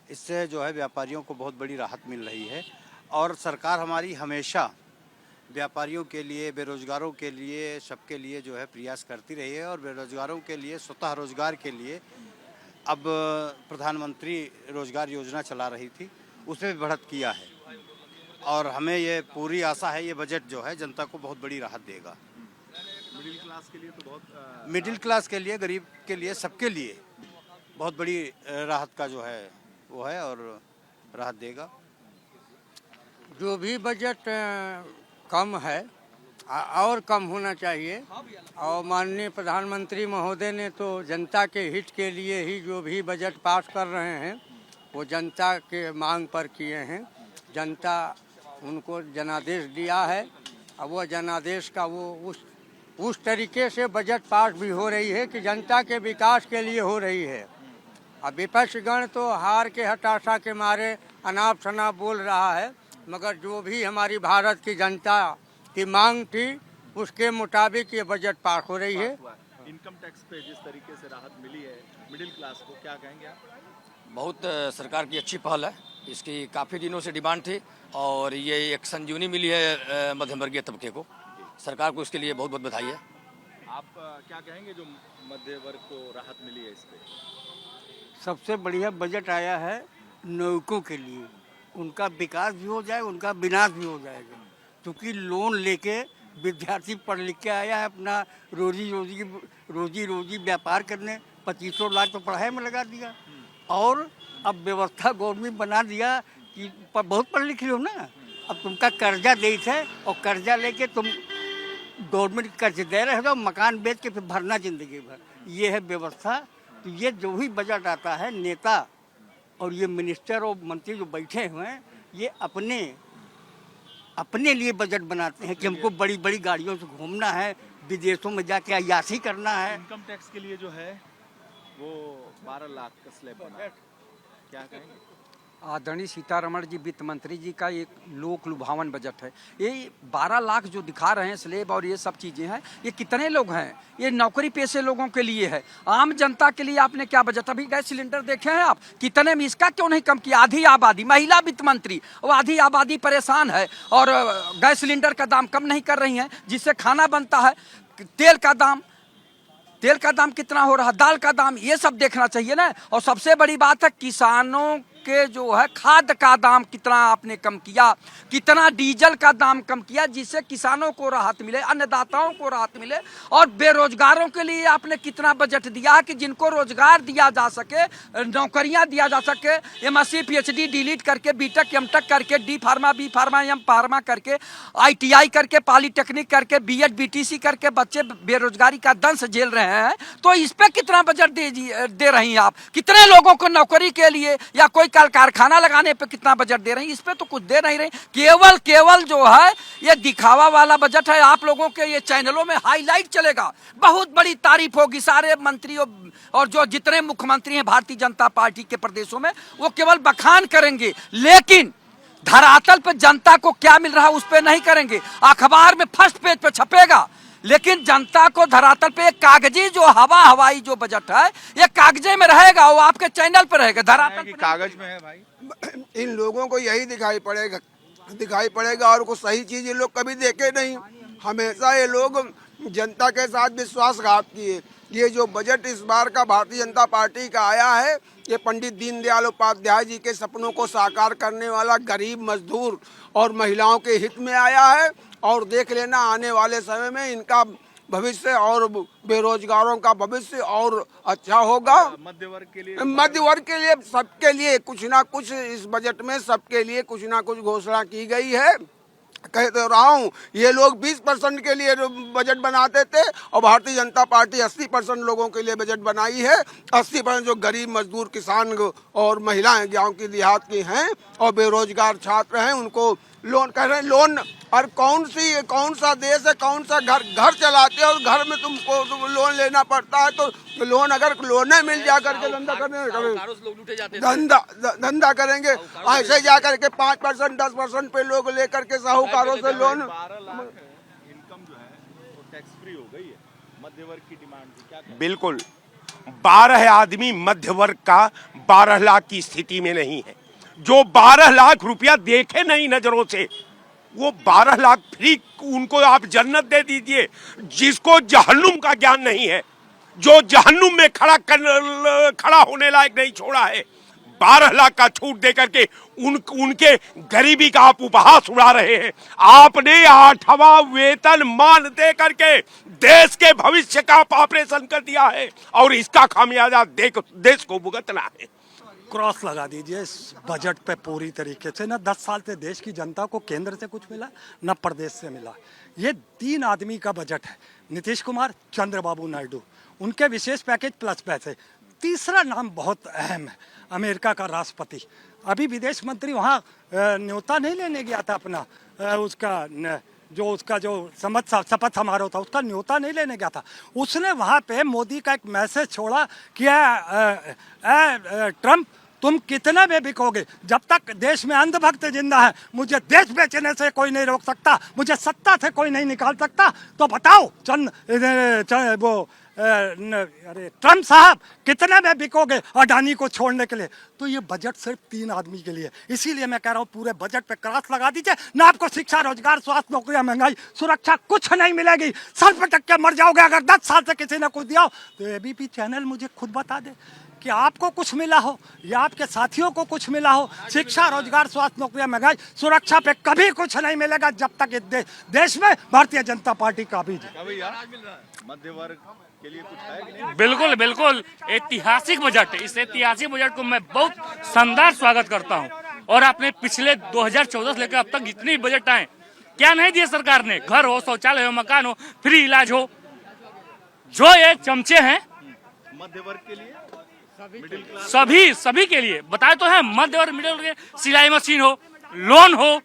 इससे जो है व्यापारियों को बहुत बड़ी राहत मिल रही है। और सरकार हमारी हमेशा व्यापारियों के लिए, बेरोजगारों के लिए, सबके लिए जो है प्रयास करती रही है। और बेरोजगारों के लिए, स्वतः रोजगार के लिए अब प्रधानमंत्री रोजगार योजना चला रही थी, उसमें भी बढ़त किया है। और हमें ये पूरी आशा है ये बजट जो है जनता को बहुत बड़ी राहत देगा। मिडिल क्लास के लिए तो बहुत मिडिल क्लास के लिए, गरीब के लिए, सबके लिए बहुत बड़ी राहत का जो है वो है और राहत देगा। जो भी बजट कम है और कम होना चाहिए। और माननीय प्रधानमंत्री महोदय ने तो जनता के हित के लिए ही जो भी बजट पास कर रहे हैं वो जनता के मांग पर किए हैं। जनता उनको जनादेश दिया है और वो जनादेश का वो उस तरीके से बजट पास भी हो रही है कि जनता के विकास के लिए हो रही है। अब विपक्षगण तो हार के हताशा के मारे अनाप शनाप बोल रहा है, मगर जो भी हमारी भारत की जनता की मांग थी उसके मुताबिक ये बजट पास हो रही है। इनकम टैक्स पे जिस तरीके से राहत मिली है मिडिल क्लास को, क्या कहेंगे आप? बहुत सरकार की अच्छी पहल है। इसकी काफ़ी दिनों से डिमांड थी और ये एक संजीवनी मिली है मध्यम वर्गीय तबके को। सरकार को इसके लिए बहुत बहुत बधाई है। आप क्या कहेंगे जो मध्य वर्ग को राहत मिली है इस पे? सबसे बढ़िया बजट आया है नौकों के लिए, उनका विकास भी हो जाए, उनका विनाश भी हो जाएगा। क्योंकि लोन लेके विद्यार्थी पढ़ लिख के आया है अपना रोजी व्यापार करने, 2500 लाख तो पढ़ाई में लगा दिया। और अब व्यवस्था गवर्नमेंट बना दिया कि बहुत पढ़ लिख हो ना, अब तुमका कर्जा दे थे और कर्जा लेके तुम गवर्नमेंट कर्ज दे रहे हो, मकान बेच के फिर भरना जिंदगी भर। ये है व्यवस्था। तो ये जो भी बजट आता है, नेता और ये मिनिस्टर और मंत्री जो बैठे हुए हैं ये अपने लिए बजट बनाते हैं कि हमको बड़ी बड़ी गाड़ियों से घूमना है, विदेशों में जाके अय्याशी करना है। इनकम टैक्स के लिए जो है वो 12 लाख का स्लैब बना है, क्या कहेंगे? आदरणीय सीतारमण जी वित्त मंत्री जी का एक लोक लुभावन बजट है। ये 12 लाख जो दिखा रहे हैं स्लेब और ये सब चीजें हैं, ये कितने लोग हैं? ये नौकरी पेशे लोगों के लिए है। आम जनता के लिए आपने क्या बजट? अभी गैस सिलेंडर देखे हैं आप कितने में, इसका क्यों नहीं कम किया? आधी आबादी, महिला वित्त मंत्री, वो आधी आबादी परेशान है और गैस सिलेंडर का दाम कम नहीं कर रही है, जिससे खाना बनता है। तेल का दाम कितना हो रहा, दाल का दाम, ये सब देखना चाहिए ना। और सबसे बड़ी बात है किसानों के जो है खाद का दाम कितना आपने कम किया, कितना डीजल का दाम कम किया, जिससे किसानों को राहत मिले, अन्नदाताओं को राहत मिले। और बेरोजगारों के लिए आपने कितना बजट दिया कि जिनको रोजगार दिया जा सके, नौकरियां दिया जा सके। MSc PhD डिलीट करके बीटेक एमटेक करके D pharma B pharma M pharma करके ITI करके पॉलिटेक्निक करके BEd BTC करके बच्चे बेरोजगारी का दंश झेल रहे हैं। तो इस पे कितना बजट दे रही हैं आप? कितने लोगों को नौकरी के लिए या कोई कारखाना लगाने पे कितना बजट दे रही हैं? इस पे तो कुछ दे नहीं रही। केवल जो है ये दिखावा वाला बजट है। आप लोगों के ये चैनलों में हाईलाइट चलेगा, बहुत बड़ी तारीफ होगी। सारे मंत्रियों और जो जितने मुख्यमंत्री हैं भारतीय जनता पार्टी के प्रदेशों में, वो केवल बखान करेंगे, लेकिन धरातल पे जनता को क्या मिल रहा है उस पे नहीं करेंगे। अखबार में फर्स्ट पेज पे छपेगा, लेकिन जनता को धरातल पे एक कागजी जो हवाई जो बजट है ये कागजे में रहेगा, वो आपके चैनल पे रहेगा, धरातल पे कागज में है भाई। इन लोगों को यही दिखाई पड़ेगा और कुछ सही चीज ये लोग कभी देखे नहीं। हमेशा ये लोग जनता के साथ विश्वासघात किए। ये जो बजट इस बार का भारतीय जनता पार्टी का आया है, ये पंडित दीनदयाल उपाध्याय जी के सपनों को साकार करने वाला, गरीब मजदूर और महिलाओं के हित में आया है। और देख लेना आने वाले समय में इनका भविष्य और बेरोजगारों का भविष्य और अच्छा होगा। मध्य वर्ग के लिए सबके लिए कुछ ना कुछ इस बजट में सबके लिए कुछ ना कुछ घोषणा की गई है। कह तो रहा हूँ, ये लोग 20% के लिए बजट बनाते थे और भारतीय जनता पार्टी 80% लोगों के लिए बजट बनाई है। 80% जो गरीब मजदूर किसान और महिलाएं गांव की देहात की हैं और बेरोजगार छात्र हैं, उनको लोन कह रहे हैं। लोन और कौन सा देश है, कौन सा घर चलाते हैं और घर में तुमको लोन लेना पड़ता है। तो लोन अगर लोने मिल जा करके धंधा करेंगे, ऐसे जा करके 5% 10% पे लोग लेकर के साहूकारों से लोन। 12 लाख इनकम जो है वो टैक्स फ्री हो गई है, मध्य वर्ग की डिमांड थी, क्या? बिल्कुल, 12 आदमी मध्य वर्ग का 12 लाख की स्थिति में नहीं है। जो 12 लाख रुपया देखे नहीं नजरों से, वो 12 लाख फ्री उनको आप जन्नत दे दीजिए। जिसको जहन्नुम का ज्ञान नहीं है, जो जहन्नुम में खड़ा होने लायक नहीं छोड़ा है, 12 लाख का छूट दे करके उनके गरीबी का आप उपहास उड़ा रहे हैं। आपने 8वां वेतन मान दे करके देश के भविष्य का ऑपरेशन कर दिया है और इसका खामियाजा देश को भुगतना है। क्रॉस लगा दीजिए इस बजट पे पूरी तरीके से। ना 10 साल से देश की जनता को केंद्र से कुछ मिला, न प्रदेश से मिला। ये 3 आदमी का बजट है। नीतीश कुमार, चंद्रबाबू नायडू, उनके विशेष पैकेज प्लस पैसे। तीसरा नाम बहुत अहम है, अमेरिका का राष्ट्रपति। अभी विदेश मंत्री वहाँ न्योता नहीं लेने गया था अपना, उसका जो शपथ समारोह था, उसका न्योता नहीं लेने गया था। उसने वहाँ पे मोदी का एक मैसेज छोड़ा कि ट्रम्प, तुम कितने में बिकोगे? जब तक देश में अंधभक्त जिंदा है, मुझे देश बेचने से कोई नहीं रोक सकता, मुझे सत्ता से कोई नहीं निकाल सकता। तो बताओ अरे ट्रम्प साहब, कितने में बिकोगे अडानी को छोड़ने के लिए? तो ये बजट सिर्फ 3 आदमी के लिए। इसीलिए मैं कह रहा हूँ पूरे बजट पे क्रॉस लगा दीजिए। ना आपको शिक्षा, रोजगार, स्वास्थ्य, नौकरियां, महंगाई, सुरक्षा कुछ नहीं मिलेगी। सर पटक के मर जाओगे अगर 10 साल से किसी ने कुछ दिया हो। तो एबीपी चैनल मुझे खुद बता दे कि आपको कुछ मिला हो या आपके साथियों को कुछ मिला हो। शिक्षा, रोजगार, स्वास्थ्य, नौकरियां, महंगाई, सुरक्षा पे कभी कुछ नहीं मिलेगा जब तक इस देश में भारतीय जनता पार्टी काबिज है। मध्य वर्ग के लिए कुछ है कि नहीं? बिल्कुल बिल्कुल, ऐतिहासिक बजट है। इस ऐतिहासिक बजट को मैं बहुत शानदार स्वागत करता हूं। और आपने पिछले 2014 से लेकर अब तक जितनी बजट आए, क्या नहीं दिए सरकार ने? घर हो, शौचालय हो, मकान हो, फ्री इलाज हो। जो ये चमचे हैं मध्य वर्ग के लिए, मिडिल क्लास, सभी के लिए बताए तो है। मध्य और मिडिल के सिलाई मशीन हो, लोन हो,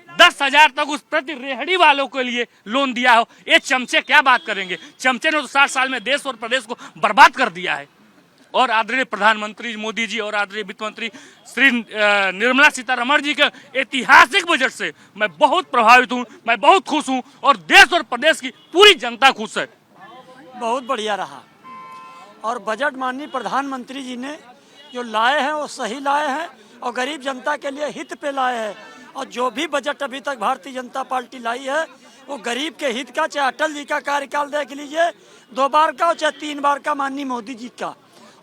10,000 तक उस प्रति रेहड़ी वालों के लिए लोन दिया हो। ये चमचे क्या बात करेंगे? चमचे ने तो 60 साल में देश और प्रदेश को बर्बाद कर दिया है। और आदरणीय प्रधानमंत्री मोदी जी और आदरणीय वित्त मंत्री श्री निर्मला सीतारमण जी के ऐतिहासिक बजट से मैं बहुत प्रभावित हूँ, मैं बहुत खुश हूँ और देश और प्रदेश की पूरी जनता खुश है। बहुत बढ़िया रहा। और बजट माननीय प्रधानमंत्री जी ने जो लाए हैं वो सही लाए हैं और गरीब जनता के लिए हित पे लाए हैं। और जो भी बजट अभी तक भारतीय जनता पार्टी लाई है वो गरीब के हित का, चाहे अटल जी का कार्यकाल देख लीजिए 2 बार का, चाहे 3 बार का माननीय मोदी जी का।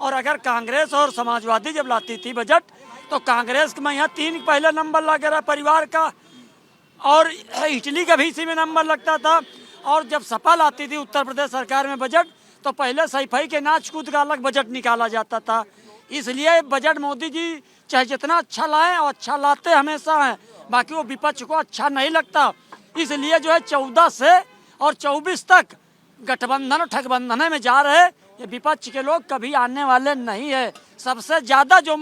और अगर कांग्रेस और समाजवादी जब लाती थी बजट, तो कांग्रेस में यहाँ 3 पहले नंबर लगा रहा परिवार का, और इटली का भी इसी में नंबर लगता था। और जब सपा लाती थी उत्तर प्रदेश सरकार में बजट, तो पहले सैफई के नाच कूद का अलग बजट निकाला जाता था। इसलिए बजट मोदी जी चाहे जितना अच्छा लाएं, और अच्छा लाते हमेशा हैं, बाकी वो विपक्ष को अच्छा नहीं लगता। इसलिए जो है 14 से और 24 तक गठबंधन और ठगबंधन में जा रहे ये विपक्ष के लोग कभी आने वाले नहीं है। सबसे ज़्यादा जो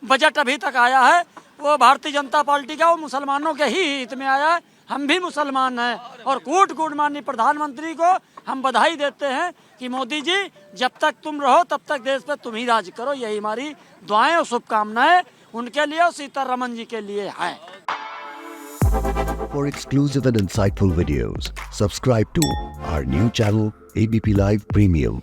बजट अभी तक आया है वो भारतीय जनता पार्टी का, वो मुसलमानों के ही हित में आया है। हम भी मुसलमान हैं और कूट माननीय प्रधानमंत्री को हम बधाई देते हैं कि मोदी जी जब तक तुम रहो तब तक देश पे तुम ही राज करो। यही हमारी दुआएं और शुभकामनाएं उनके लिए और सीतारमण जी के लिए हैं। For exclusive and insightful videos, subscribe to our new channel ABP Live Premium.